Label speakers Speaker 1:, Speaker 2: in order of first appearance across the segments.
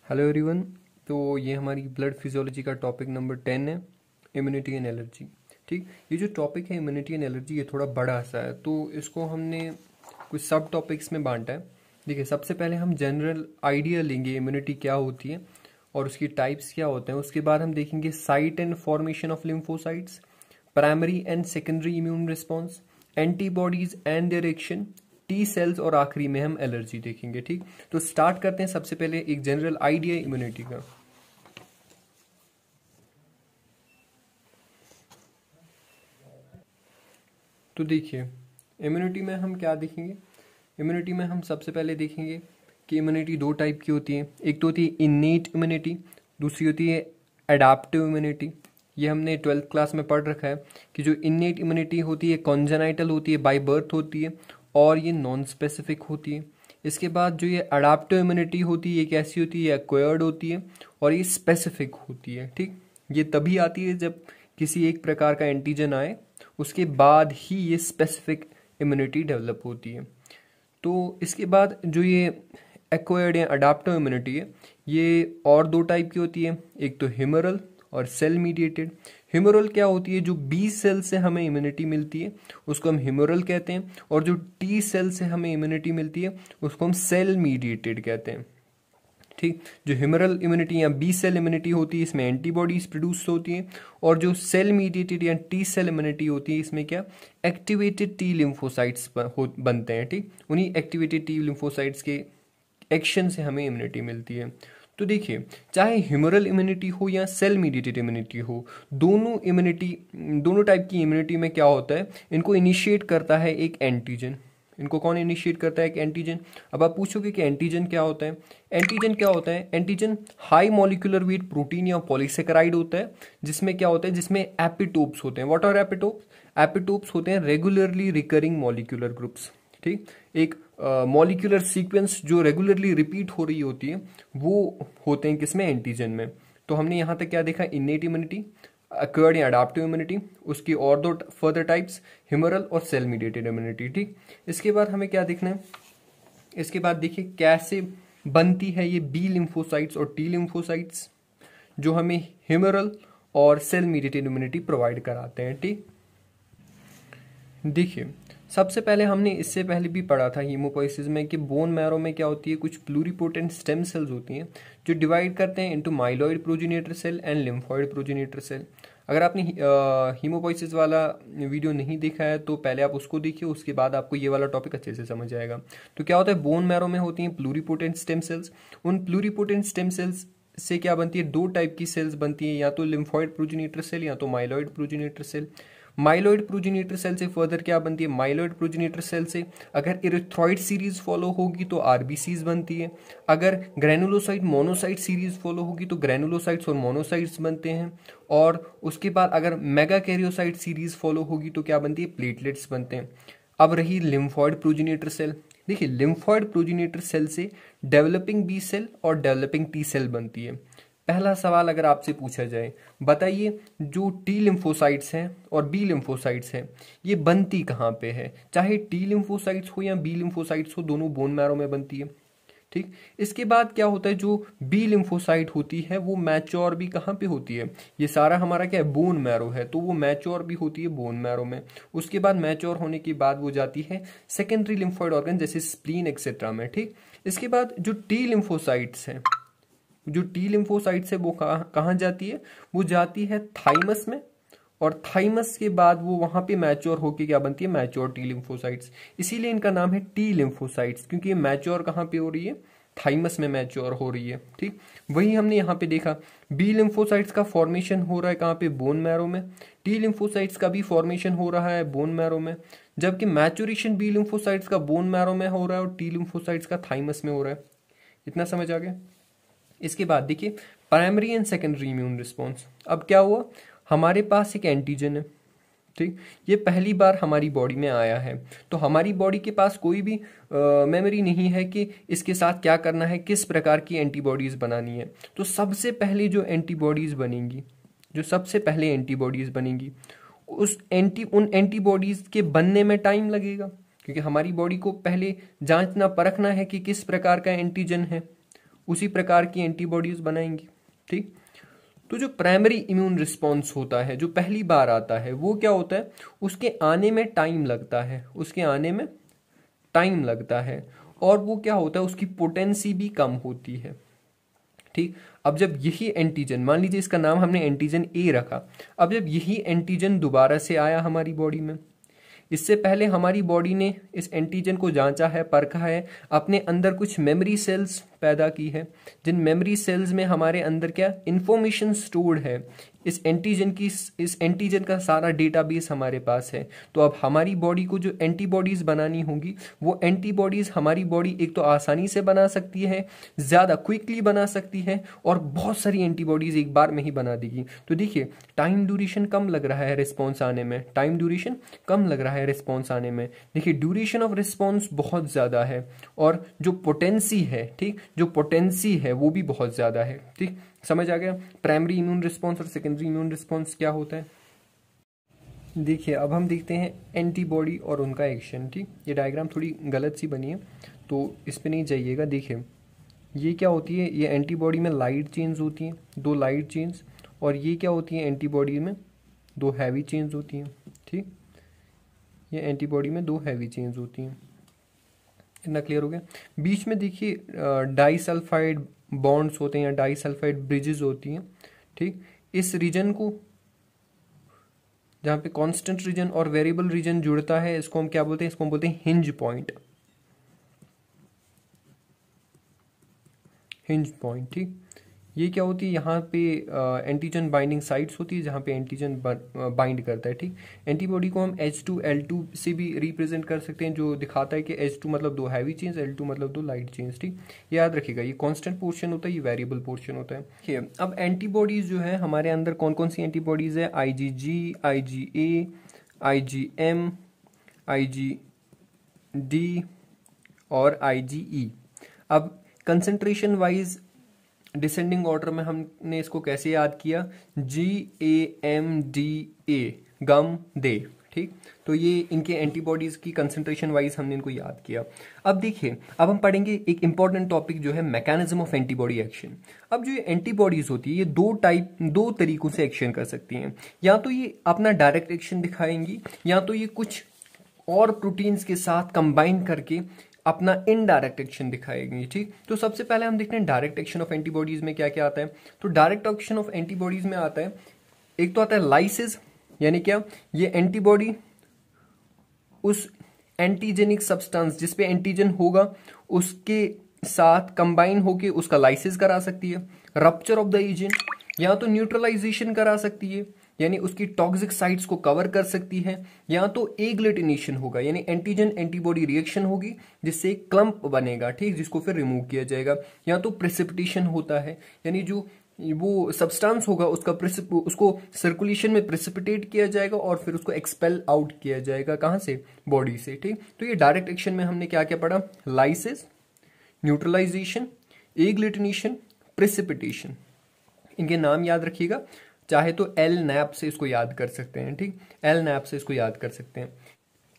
Speaker 1: Hello everyone. तो ये हमारी ब्लड फिजियोलॉजी का टॉपिक नंबर 10 है, इम्यूनिटी एंड एलर्जी। ठीक, ये जो टॉपिक है इम्यूनिटी एंड एलर्जी ये थोड़ा बड़ा सा है, तो इसको हमने कुछ सब टॉपिक्स में बांटा है। देखिए, सबसे पहले हम जनरल आइडिया लेंगे इम्यूनिटी क्या होती है और उसकी टाइप्स क्या होते हैं। उसके बाद हम देखेंगे site and formation of lymphocytes, primary and secondary immune response, antibodies and their action, T cells और आखिरी में हम एलर्जी देखेंगे। ठीक, तो स्टार्ट करते हैं सबसे पहले एक जनरल आइडिया इम्यूनिटी का। तो देखिए, इम्यूनिटी में हम क्या देखेंगे। इम्यूनिटी में हम सबसे पहले देखेंगे कि इम्यूनिटी दो टाइप की होती है। एक तो होती है इन्नेट इम्यूनिटी, दूसरी होती है एडाप्टिव इम्यूनिटी। ये हमने 12th क्लास में पढ़ रखा है कि जो इन्नेट इम्यूनिटी होती है कॉन्जेनाइटल होती है, बाय बर्थ होती है और ये नॉन स्पेसिफिक होती है। इसके बाद जो ये अडाप्टिव इम्यूनिटी होती है ये कैसी होती है, एक्वायर्ड होती है और ये स्पेसिफिक होती है। ठीक, ये तभी आती है जब किसी एक प्रकार का एंटीजन आए, उसके बाद ही ये स्पेसिफिक इम्यूनिटी डेवलप होती है। तो इसके बाद जो ये एक्वायर्ड या अडाप्टिव इम्यूनिटी है ये और दो टाइप की होती है, एक तो ह्यूमरल और सेल मीडिएटेड। ह्यूमरल क्या होती है, जो बी सेल से हमें इम्यूनिटी मिलती है उसको हम ह्यूमरल कहते हैं, और जो टी सेल से हमें इम्यूनिटी मिलती है उसको हम सेल मीडिएटेड कहते हैं। ठीक, जो ह्यूमरल इम्यूनिटी या बी सेल इम्यूनिटी होती है इसमें एंटीबॉडीज प्रोड्यूस होती हैं, और जो सेल मीडिएटेड या टी सेल इम्यूनिटी होती है इसमें क्या, एक्टिवेटेड टी लिम्फोसाइट्स बनते हैं। ठीक, उन्हीं एक्टिवेटेड टी लिम्फोसाइट्स के एक्शन से हमें इम्यूनिटी मिलती है। तो देखिए, चाहे ह्यूमरल इम्यूनिटी हो या सेल मीडिएटेड इम्यूनिटी हो, दोनों टाइप की इम्यूनिटी में क्या होता है, इनको इनिशिएट करता है एक एंटीजन। इनको कौन इनिशिएट करता है, एक एंटीजन। अब आप पूछोगे कि एंटीजन क्या होता है। एंटीजन क्या होता है, antigen high molecular weight protein या पॉलीसेकेराइड होता है, जिसमें क्या होता है, जिसमें एपिटोप्स होते हैं। व्हाट आर एपिटोप्स, एपिटोप्स होते हैं रेगुलरली रिकरिंग मॉलिक्यूलर ग्रुप्स। ठीक, एक मॉलिक्यूलर सीक्वेंस जो रेगुलरली रिपीट हो रही होती है वो होते हैं किसमें, एंटीजन में। तो हमने यहाँ तक क्या देखा, इन्नेट इम्यूनिटी, एक्वायर्ड या अडाप्टिव इम्यूनिटी, उसकी और दो फर्दर टाइप्स, ह्यूमरल और सेल मीडिएटेड इम्यूनिटी। ठीक, इसके बाद हमें क्या देखना है, इसके बाद देखिए कैसे बनती है ये बी लिम्फोसाइट्स और टी लिम्फोसाइट्स जो हमें ह्यूमरल और सेल मीडिएटेड इम्यूनिटी प्रोवाइड कराते हैं। ठीक, देखिए, सबसे पहले हमने इससे पहले भी पढ़ा था हीमोपोइसिस में कि बोन मैरो में क्या होती है, कुछ प्लूरिपोटेंट स्टेम सेल्स होती हैं जो डिवाइड करते हैं into myeloid progenitor cell and lymphoid progenitor cell. अगर आपने हीमोपोइसिस वाला वीडियो नहीं देखा है तो पहले आप उसको देखिए, उसके बाद आपको ये वाला टॉपिक अच्छे से समझ आएगा। तो क्या होता है, बोन मैरो में होती हैं प्लूरिपोटेंट स्टेम सेल्स। उन प्लूरिपोटेंट स्टेम सेल्स से क्या बनती है, दो टाइप की सेल्स बनती है, या तो लिम्फॉइड प्रोजेनेटर सेल या तो myeloid progenitor cell. Myeloid progenitor cell से फर्दर क्या बनती है, माइलॉइड प्रोजेनेटर सेल से अगर इरिथ्रॉइड सीरीज फॉलो होगी तो आरबीसीज बनती है। अगर ग्रैनुलोसाइट मोनोसाइट सीरीज फॉलो होगी तो ग्रैनुलोसाइट्स और मोनोसाइट्स बनते हैं। और उसके बाद अगर मेगा कैरियोसाइट सीरीज फॉलो होगी तो क्या बनती है, प्लेटलेट्स बनते हैं। अब रही लिम्फॉइड प्रोजेनेटर सेल। देखिए, लिम्फॉइड प्रोजेनेटर सेल से डेवलपिंग बी सेल और डेवलपिंग टी सेल बनती है। पहला सवाल अगर आपसे पूछा जाए, बताइए जो टी लिम्फोसाइट्स हैं और बी लिम्फोसाइट्स हैं ये बनती कहाँ पे है। चाहे टी लिम्फोसाइट्स हो या बी लिम्फोसाइट्स हो, दोनों बोन मैरो में बनती है। ठीक, इसके बाद क्या होता है, जो बी लिम्फोसाइट होती है वो मैच्योर भी कहाँ पे होती है, ये सारा हमारा क्या है, बोन मैरो है, तो वो मैच्योर भी होती है बोन मैरो में। उसके बाद मैच्योर होने के बाद वो जाती है सेकेंडरी लिम्फॉइड ऑर्गन जैसे स्प्लीन एक्सेट्रा में। ठीक, इसके बाद जो टी लिम्फोसाइट्स हैं, जो टी लिम्फोसाइट्स है वो कहाँ जाती है, वो जाती है थाइमस में, और थाइमस के बाद वो वहां पे मैच्योर होके क्या बनती है, मैच्योर टी लिम्फोसाइट्स। इसीलिए इनका नाम है टी लिम्फोसाइट्स, क्योंकि ये मैच्योर कहाँ पे हो रही है, थाइमस में मैच्योर हो रही है। ठीक, वही हमने यहाँ पे देखा बी लिम्फोसाइट्स का फॉर्मेशन हो रहा है कहाँ पे, बोन मैरो में। टी लिम्फोसाइट्स का भी फॉर्मेशन हो रहा है बोन मैरो में, जबकि मैच्योरेशन बी लिम्फोसाइट्स का बोन मैरो में हो रहा है और टी लिम्फोसाइट्स का थाइमस में हो रहा है। इतना समझ आ गया। इसके बाद देखिए primary and secondary immune response. अब क्या हुआ, हमारे पास एक एंटीजन है। ठीक, ये पहली बार हमारी बॉडी में आया है, तो हमारी बॉडी के पास कोई भी मेमोरी नहीं है कि इसके साथ क्या करना है, किस प्रकार की एंटीबॉडीज बनानी है। तो सबसे पहले जो एंटीबॉडीज बनेंगी, जो सबसे पहले एंटीबॉडीज बनेंगी, उन एंटीबॉडीज के बनने में टाइम लगेगा, क्योंकि हमारी बॉडी को पहले जांचना परखना है कि किस प्रकार का एंटीजन है। उसी प्रकार की एंटीबॉडीज बनाएंगी। ठीक, तो जो प्राइमरी इम्यून रिस्पॉन्स होता है, जो पहली बार आता है, वो क्या होता है, उसके आने में टाइम लगता है, उसके आने में टाइम लगता है, और वो क्या होता है, उसकी पोटेंसी भी कम होती है। ठीक, अब जब यही एंटीजन, मान लीजिए इसका नाम हमने एंटीजन ए रखा, अब जब यही एंटीजन दोबारा से आया हमारी बॉडी में, इससे पहले हमारी बॉडी ने इस एंटीजन को जांचा है, परखा है, अपने अंदर कुछ मेमोरी सेल्स पैदा की है, जिन मेमोरी सेल्स में हमारे अंदर क्या इंफॉर्मेशन स्टोर्ड है, इस एंटीजन का सारा डेटाबेस हमारे पास है। तो अब हमारी बॉडी को जो एंटीबॉडीज बनानी होंगी, वो एंटीबॉडीज हमारी बॉडी एक तो आसानी से बना सकती है, ज़्यादा क्विकली बना सकती है, और बहुत सारी एंटीबॉडीज एक बार में ही बना देगी। तो देखिए टाइम ड्यूरेशन कम लग रहा है रिस्पॉन्स आने में, टाइम ड्यूरेशन कम लग रहा है रिस्पॉन्स आने में। देखिए ड्यूरेशन ऑफ रिस्पॉन्स बहुत ज़्यादा है, और जो पोटेंसी है, ठीक, जो पोटेंसी है वो भी बहुत ज़्यादा है। ठीक, समझ आ गया प्राइमरी इम्यून रिस्पॉन्स और सेकेंडरी इम्यून रिस्पॉन्स क्या होता है। देखिए अब हम देखते हैं एंटीबॉडी और उनका एक्शन। ठीक, ये डायग्राम थोड़ी गलत सी बनी है, तो इस पे नहीं जाइएगा। देखिए ये क्या होती है, ये एंटीबॉडी में लाइट चेन्स होती हैं, 2 लाइट चेन्स, और ये क्या होती है, एंटीबॉडी में 2 हैवी चेन्स होती हैं। ठीक, ये एंटीबॉडी में 2 हैवी चेन्स होती हैं। इतना क्लियर हो गया। बीच में देखिए डाइसल्फाइड बॉन्ड्स होते हैं या डाइसल्फाइड ब्रिजेस होती हैं। ठीक, इस रीजन को, जहां पे कांस्टेंट रीजन और वेरिएबल रीजन जुड़ता है, इसको हम क्या बोलते हैं, इसको हम बोलते हैं हिंज पॉइंट। हिंज पॉइंट, ठीक, ये क्या होती है, यहाँ पे एंटीजन बाइंडिंग साइट्स होती है जहाँ पे एंटीजन बाइंड करता है। ठीक, एंटीबॉडी को हम H2L2 से भी रिप्रेजेंट कर सकते हैं, जो दिखाता है कि H2 मतलब 2 हैवी चेन्स, L2 मतलब 2 लाइट चेन्स। ठीक, ये याद रखिएगा, ये कांस्टेंट पोर्शन होता है, ये वेरिएबल पोर्शन होता है। ठीक है, अब एंटीबॉडीज जो है हमारे अंदर कौन कौन सी एंटीबॉडीज है, IgG, IgA, IgM, IgD और IgE। अब कंसंट्रेशन वाइज डिसेंडिंग ऑर्डर में हमने इसको कैसे याद किया, GAMDA, गम दे। ठीक, तो ये इनके एंटीबॉडीज की कंसंट्रेशन वाइज हमने इनको याद किया। अब देखिए, अब हम पढ़ेंगे एक इंपॉर्टेंट टॉपिक जो है मैकेनिज्म ऑफ एंटीबॉडी एक्शन। अब जो ये एंटीबॉडीज होती है, ये 2 तरीकों से एक्शन कर सकती हैं। या तो ये अपना डायरेक्ट एक्शन दिखाएंगी, या तो ये कुछ और प्रोटीन्स के साथ कंबाइन करके अपना इनडायरेक्ट एक्शन दिखाएंगे। ठीक, तो सबसे पहले हम देखते हैं डायरेक्ट एक्शन ऑफ एंटीबॉडीज में क्या क्या आता है। तो डायरेक्ट एक्शन ऑफ एंटीबॉडीज में आता है, एक तो आता है लाइसिस, यानी क्या, ये एंटीबॉडी उस एंटीजेनिक सब्सटेंस जिसपे एंटीजन होगा उसके साथ कंबाइन होके उसका लाइसिस करा सकती है, रप्चर ऑफ द एजेंट, या तो न्यूट्रलाइजेशन करा सकती है, यानी उसकी टॉक्सिक साइट्स को कवर कर सकती है, या तो एग्लूटिनेशन होगा, यानी एंटीजन एंटीबॉडी रिएक्शन होगी जिससे एक क्लम्प बनेगा। ठीक, जिसको फिर रिमूव किया जाएगा, या तो प्रेसिपिटेशन होता है, यानी जो वो सब्सटेंस होगा उसको सर्कुलेशन में प्रेसिपिटेट किया जाएगा और फिर उसको एक्सपेल आउट किया जाएगा, कहां से, बॉडी से। ठीक, तो ये डायरेक्ट एक्शन में हमने क्या क्या पढ़ा, लाइसिस, न्यूट्रलाइजेशन, एग्लूटिनेशन, प्रेसिपिटेशन। इनके नाम याद रखिएगा, चाहे तो एल नैप से इसको याद कर सकते हैं। ठीक, एल नैप से इसको याद कर सकते हैं।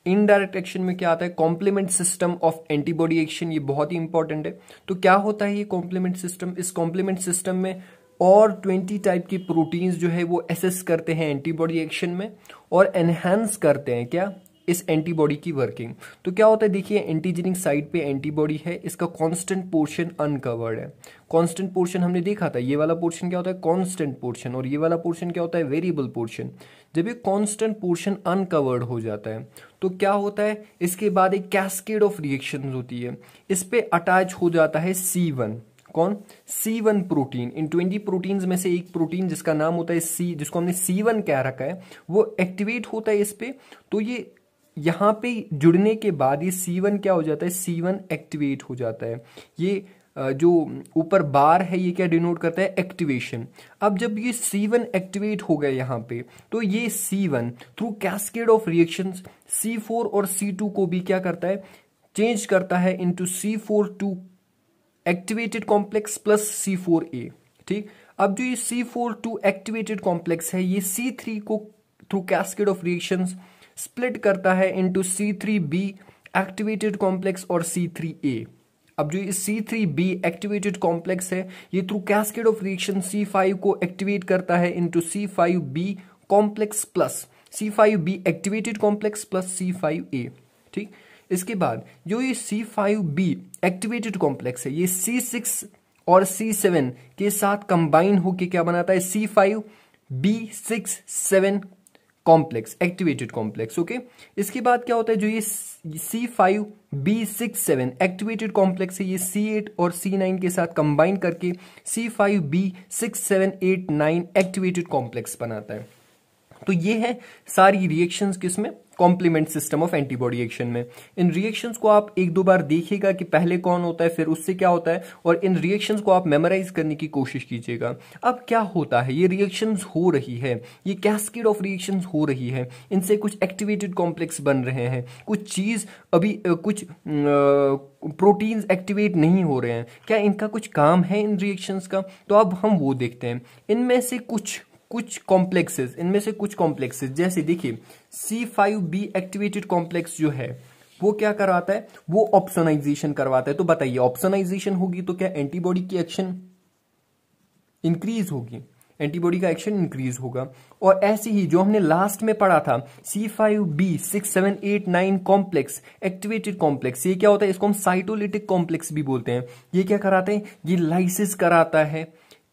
Speaker 1: इनडायरेक्ट एक्शन में क्या आता है, complement system of antibody action, ये बहुत ही इंपॉर्टेंट है। तो क्या होता है ये कॉम्प्लीमेंट सिस्टम, इस कॉम्प्लीमेंट सिस्टम में और 20 टाइप की प्रोटीन्स जो है वो असेस करते हैं एंटीबॉडी एक्शन में और एनहांस करते हैं क्या, इस एंटीबॉडी की वर्किंग। तो क्या होता है, देखिए एंटीजेनिक साइट पे एंटीबॉडी है, इसका कांस्टेंट पोर्शन अनकवर्ड है। कांस्टेंट पोर्शन हमने देखा था, ये वाला पोर्शन क्या होता है, कांस्टेंट पोर्शन, और ये वाला पोर्शन क्या होता है, वेरिएबल पोर्शन। जब ये कांस्टेंट पोर्शन अनकवर्ड हो जाता है तो क्या होता है, इसके बाद एक कैस्केड ऑफ रिएक्शंस होती है, इस पे अटैच हो जाता है C1। कौन, C1 प्रोटीन। इन 20 प्रोटीन्स में से एक प्रोटीन जिसका नाम होता है C, जिसको हमने C1 कह रखा है, वो एक्टिवेट होता है इस पे। तो ये यहां पे जुड़ने के बाद ये C1 क्या हो जाता है, C1 एक्टिवेट हो जाता है। ये जो ऊपर बार है ये क्या डिनोट करता है, एक्टिवेशन। अब जब ये C1 एक्टिवेट हो गया यहाँ पे, तो ये C1 through cascade of reactions C4 और C2 को भी क्या करता है, चेंज करता है into C4-2 activated complex plus C4A। ठीक, अब जो ये C4-2 एक्टिवेटेड कॉम्प्लेक्स है, ये C3 को through cascade of reactions split करता है इनटू C3B एक्टिवेटेड कॉम्प्लेक्स और C3A। अब जो ये C3b एक्टिवेटेड कॉम्प्लेक्स है, ये through cascade of reaction C5 को एक्टिवेट करता है into C5b complex plus C5b activated complex plus C5a। ठीक, इसके बाद जो ये C5b एक्टिवेटेड कॉम्प्लेक्स है, ये C6 और C7 के साथ कंबाइन होके क्या बनाता है, C5b6-7 complex, activated complex. Okay, इसके बाद क्या होता है, जो ये C5b6-7 एक्टिवेटेड कॉम्प्लेक्स है, ये C8 और C9 के साथ कंबाइन करके C5b6-7-8-9 एक्टिवेटेड कॉम्प्लेक्स बनाता है। तो ये है सारी रिएक्शंस किसमें, complement system of antibody action में। इन रिएक्शंस को आप एक दो बार देखिएगा कि पहले कौन होता है, फिर उससे क्या होता है, और इन रिएक्शंस को आप मेमोराइज करने की कोशिश कीजिएगा। अब क्या होता है, ये रिएक्शंस हो रही है, ये कैस्केड ऑफ रिएक्शंस हो रही है, इनसे कुछ एक्टिवेटेड कॉम्प्लेक्स बन रहे हैं, कुछ चीज अभी कुछ प्रोटीन्स एक्टिवेट नहीं हो रहे हैं, क्या इनका कुछ काम है इन रिएक्शंस का, तो अब हम वो देखते हैं। इनमें से कुछ कॉम्प्लेक्सेस, इनमें से कुछ कॉम्प्लेक्सेस जैसे देखिए C5b एक्टिवेटेड कॉम्प्लेक्स जो है वो क्या कराता है, वो ऑप्सोनाइजेशन करवाता है। तो बताइए, ऑप्सोनाइजेशन होगी तो क्या एंटीबॉडी की एक्शन इंक्रीज होगी, एंटीबॉडी का एक्शन इंक्रीज होगा। और ऐसे ही जो हमने लास्ट में पढ़ा था C5b6-7-8-9 कॉम्प्लेक्स, एक्टिवेटेड कॉम्प्लेक्स, ये क्या होता है, इसको हम साइटोलिटिक कॉम्प्लेक्स भी बोलते हैं। ये क्या कराते हैं, ये लाइसिस कराता है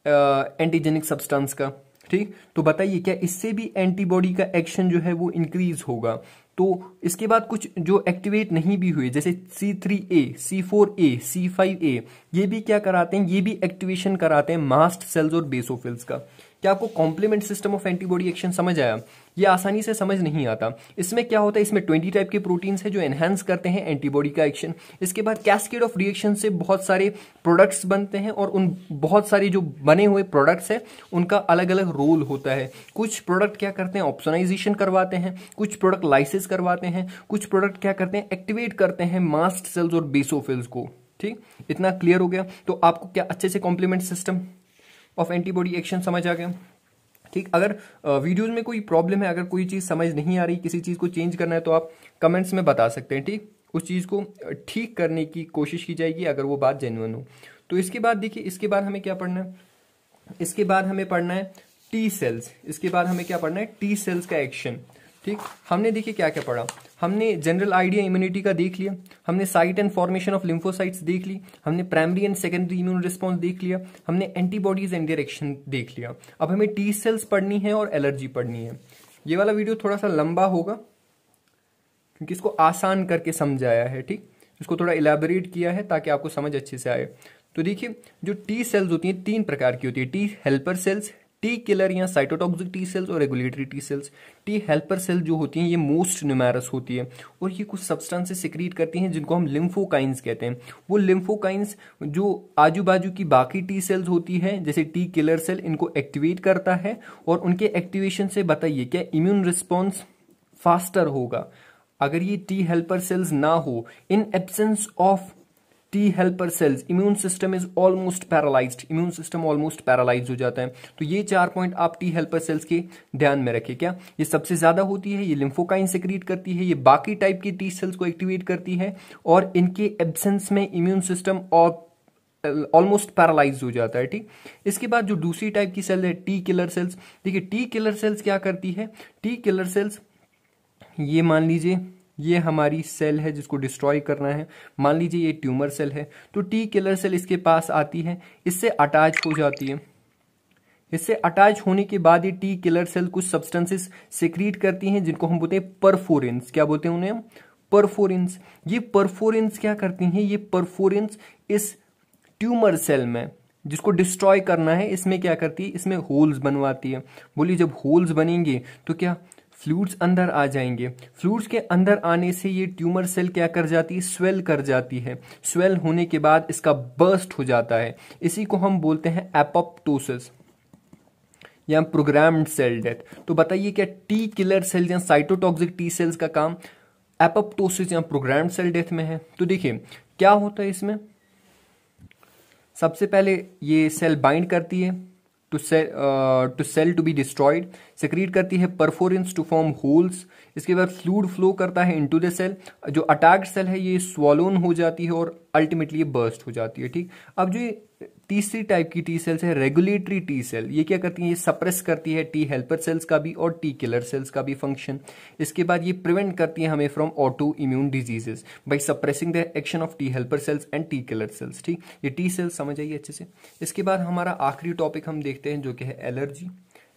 Speaker 1: एंटीजेनिक सब्सटेंस का। ठीक, तो बताइए क्या इससे भी एंटीबॉडी का एक्शन जो है वो इंक्रीज होगा। तो इसके बाद कुछ जो एक्टिवेट नहीं भी हुए जैसे C3a, C4a, C5a, ये भी क्या कराते हैं, ये भी एक्टिवेशन कराते हैं मास्ट सेल्स और बेसोफिल्स का। क्या आपको complement system of antibody action समझ आया? ये आसानी से समझ नहीं आता। इसमें क्या होता है, इसमें 20 टाइप के प्रोटीन्स हैं जो एनहांस करते हैं एंटीबॉडी का एक्शन। इसके बाद कैस्केड ऑफ रिएक्शन से बहुत सारे प्रोडक्ट्स बनते हैं और उन बहुत सारे जो बने हुए प्रोडक्ट्स हैं उनका अलग अलग रोल होता है। कुछ प्रोडक्ट क्या करते हैं, ऑप्सोनाइजेशन करवाते हैं, कुछ प्रोडक्ट लाइसिस करवाते हैं, कुछ प्रोडक्ट क्या करते हैं, एक्टिवेट करते हैं मास्ट सेल्स और बेसोफिल्स को। ठीक, इतना क्लियर हो गया? तो आपको क्या अच्छे से complement system of antibody action समझ आ गया? ठीक, अगर वीडियोज में कोई प्रॉब्लम है, अगर कोई चीज़ समझ नहीं आ रही, किसी चीज़ को चेंज करना है तो आप कमेंट्स में बता सकते हैं। ठीक, उस चीज़ को ठीक करने की कोशिश की जाएगी अगर वो बात जेन्युइन हो। तो इसके बाद देखिए, इसके बाद हमें क्या पढ़ना है, इसके बाद हमें पढ़ना है टी सेल्स। इसके बाद हमें क्या पढ़ना है, टी सेल्स का एक्शन। ठीक, हमने देखिए क्या क्या पढ़ा, हमने जनरल आइडिया इम्यूनिटी का देख लिया, हमने site and formation of lymphocytes देख ली, हमने primary and secondary immune response देख लिया, हमने एंटीबॉडीज एंड देयर एक्शन देख लिया। अब हमें टी सेल्स पढ़नी है और एलर्जी पढ़नी है। ये वाला वीडियो थोड़ा सा लंबा होगा क्योंकि इसको आसान करके समझाया है। ठीक, इसको थोड़ा इलेबोरेट किया है ताकि आपको समझ अच्छे से आए। तो देखिए, जो टी सेल्स होती हैं 3 प्रकार की होती है, T helper cells, T killer या साइटोटॉक्सिक टी सेल्स और regulatory T cells. T helper cell जो होती हैं ये मोस्ट न्यूमेरस होती है और ये कुछ सब्सटेंसेस सिक्रीट करती हैं जिनको हम लिम्फोकाइंस कहते हैं। वो लिम्फोकाइंस जो आजू बाजू की बाकी टी सेल्स होती है जैसे टी किलर सेल, इनको एक्टिवेट करता है और उनके एक्टिवेशन से बताइए क्या इम्यून रिस्पॉन्स फास्टर होगा। अगर ये टी हेल्पर सेल्स ना हो, in absence of T helper sales immune system is almost paralysed, immune system almost paralyse हो जाता है। तो ये 4 पॉइंट आप टी हेल्पर सेल्स के ध्यान में रखें। क्या ये सबसे ज्यादा होती है, ये लिम्फोकाइन सेक्रीट करती है, ये बाकी टाइप की टी सेल्स को एक्टिवेट करती है और इनके एब्सेंस में इम्यून सिस्टम और ऑलमोस्ट पैरालाइज हो जाता है। ठीक, इसके बाद जो दूसरी टाइप की सेल है टी किलर सेल्स। देखिए टी किलर सेल्स क्या करती है, टी किलर सेल्स ये मान लीजिए ये हमारी सेल है जिसको डिस्ट्रॉय करना है, मान लीजिए ये ट्यूमर सेल है, तो टी किलर सेल इसके पास आती है, इससे अटैच हो जाती है। इससे अटैच होने के बाद ये टी किलर सेल कुछ सब्सटेंसेस सिक्रीट करती हैं जिनको हम बोलते हैं परफोरेंस। क्या बोलते हैं उन्हें हम, परफोरेंस। ये परफोरेंस क्या करती हैं, ये परफोरेंस इस ट्यूमर सेल में जिसको डिस्ट्रॉय करना है इसमें क्या करती है, इसमें होल्स बनवाती है। बोलिए जब होल्स बनेंगे तो क्या फ्लूइड्स अंदर आ जाएंगे। फ्लूइड्स के अंदर आने से ये ट्यूमर सेल क्या कर जाती है, स्वेल कर जाती है। स्वेल होने के बाद इसका बर्स्ट हो जाता है, इसी को हम बोलते हैं एपोप्टोसिस या प्रोग्राम्ड सेल डेथ। तो बताइए क्या टी किलर सेल या साइटोटॉक्सिक टी सेल्स का काम एपोप्टोसिस या प्रोग्राम्ड सेल डेथ में है? तो देखिए क्या होता है इसमें, सबसे पहले ये सेल बाइंड करती है to cell to be destroyed, secrete करती है परफोरेंस टू फॉर्म होल्स, इसके बाद फ्लूइड फ्लो करता है इनटू द सेल, जो अटैक्ड सेल है ये स्वॉलोन हो जाती है और अल्टीमेटली ये बर्स्ट हो जाती है। ठीक, अब जो ये तीसरी टाइप की टी सेल्स है रेगुलेटरी टी सेल, ये क्या करती है, ये सप्रेस करती है टी हेल्पर सेल्स का भी और टी किलर सेल्स का भी फंक्शन। इसके बाद ये प्रिवेंट करती है हमें from auto immune diseases by suppressing the action of T helper sales and T killer cells. ठीक, ये टी सेल्स समझ आइए अच्छे से। इसके बाद हमारा आखिरी टॉपिक हम देखते हैं जो कि है एलर्जी।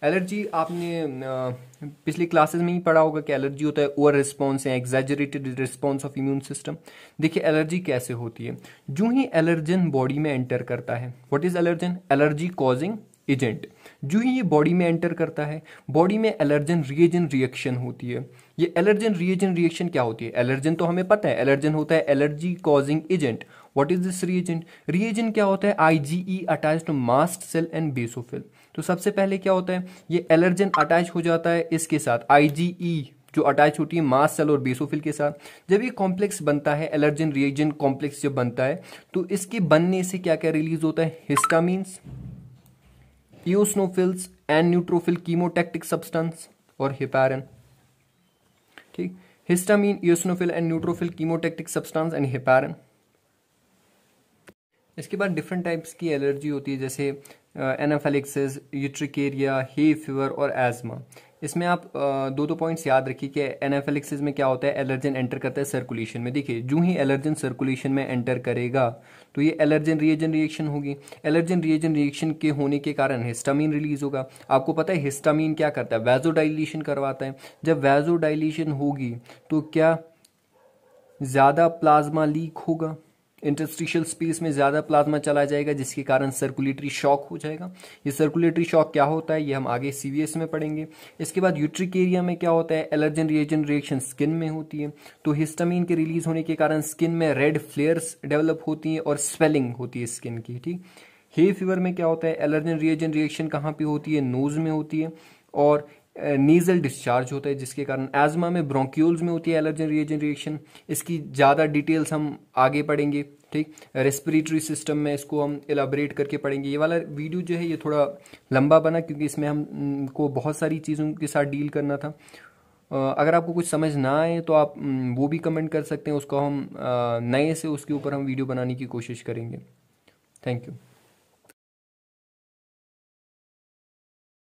Speaker 1: एलर्जी आपने पिछली क्लासेस में ही पढ़ा होगा कि एलर्जी होता है ओवर रिस्पॉन्स या exaggerated response of immune system. देखिए एलर्जी कैसे होती है, जो ही एलर्जन बॉडी में एंटर करता है, what is allergen, allergy causing agent, जो ही ये बॉडी में एंटर करता है, बॉडी में एलर्जन रिएजन रिएक्शन होती है। ये एलर्जन रिएजन रिएक्शन क्या होती है, एलर्जन तो हमें पता है, एलर्जन होता है allergy causing agent. What is this reagent, reagent क्या होता है, IgE attached to mast cell and basophil. तो सबसे पहले क्या होता है, ये एलर्जन अटैच हो जाता है इसके साथ, आईजीई जो अटैच होती है मास्ट सेल और बेसोफिल के साथ। जब ये कॉम्प्लेक्स बनता है, एलर्जन रिएजन कॉम्प्लेक्स जब बनता है, तो इसके बनने से क्या क्या रिलीज होता है, histamines, eosinophils and neutrophil chemotactic substance और हेपारिन। ठीक, histamine, eosinophil and neutrophil chemotactic substance and heparin. इसके बाद डिफरेंट टाइप्स की एलर्जी होती है, जैसे एनाफिलिक्सिस, यूट्रिकेरिया, हे फीवर और एज्मा। इसमें आप दो पॉइंट्स याद रखिए कि एनाफिलिक्सिस में क्या होता है, एलर्जन एंटर करता है सर्कुलेशन में। देखिए जो ही एलर्जन सर्कुलेशन में एंटर करेगा तो ये एलर्जन रिएजन रिएक्शन होगी। एलर्जन रिएजन रिएक्शन के होने के कारण हिस्टामीन रिलीज होगा। आपको पता है हिस्टामीन क्या करता है, वैजोडाइलेशन करवाता है। जब वैजोडाइलेशन होगी तो क्या ज़्यादा प्लाज्मा लीक होगा, इंटरस्टिशियल स्पेस में ज़्यादा प्लाज्मा चला जाएगा, जिसके कारण सर्कुलेटरी शॉक हो जाएगा। ये सर्कुलेटरी शॉक क्या होता है ये हम आगे सीवीएस में पढ़ेंगे। इसके बाद यूट्रिक एरिया में क्या होता है, एलर्जन रिएजन रिएक्शन स्किन में होती है, तो हिस्टामीन के रिलीज होने के कारण स्किन में रेड फ्लेयर्स डेवलप होती हैं और स्वेलिंग होती है स्किन की। ठीक, हे फीवर में क्या होता है, एलर्जन रिएजन रिएक्शन कहाँ पे होती है, नोज में होती है और नीजल डिस्चार्ज होता है, जिसके कारण एज्मा में ब्रोंक्यूल्स में होती है एलर्जन रिएजन रिएक्शन। इसकी ज़्यादा डिटेल्स हम आगे पढ़ेंगे। ठीक, रेस्पिरेटरी सिस्टम में इसको हम एलाबरेट करके पढ़ेंगे। ये वाला वीडियो जो है ये थोड़ा लंबा बना क्योंकि इसमें हम को बहुत सारी चीज़ों के साथ डील करना था। अगर आपको कुछ समझ ना आए तो आप वो भी कमेंट कर सकते हैं, उसको हम नए से उसके ऊपर हम वीडियो बनाने की कोशिश करेंगे। Thank you.